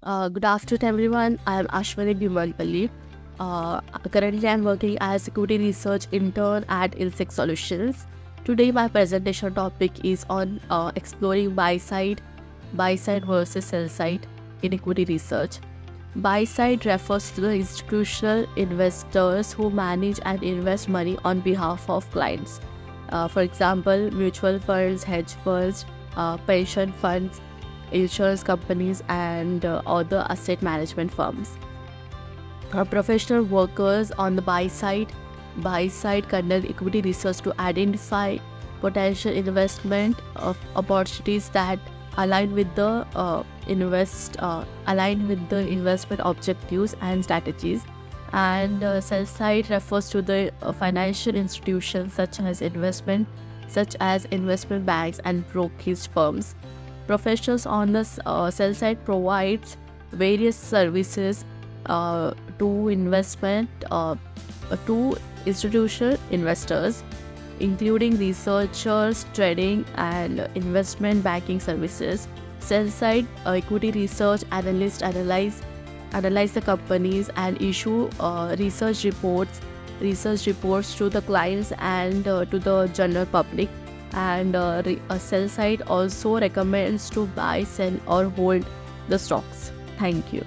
Good afternoon, everyone. I am Ashwani Bimalpalli. Currently, I am working as equity research intern at inSAKE Solutions. Today, my presentation topic is on exploring buy side versus sell side in equity research. Buy side refers to the institutional investors who manage and invest money on behalf of clients. For example, mutual funds, hedge funds, pension funds, insurance companies, and other asset management firms. Professional workers on the buy side conduct equity research to identify potential investment of opportunities that align with the investment objectives and strategies. And sell side refers to the financial institutions such as investment banks and brokerage firms. Professionals on the sell side provides various services to investment to institutional investors, including researchers, trading, and investment banking services. Sell side equity research analysts analyze the companies and issue research reports to the clients and to the general public. And a sell side also recommends to buy, sell, or hold the stocks. Thank you.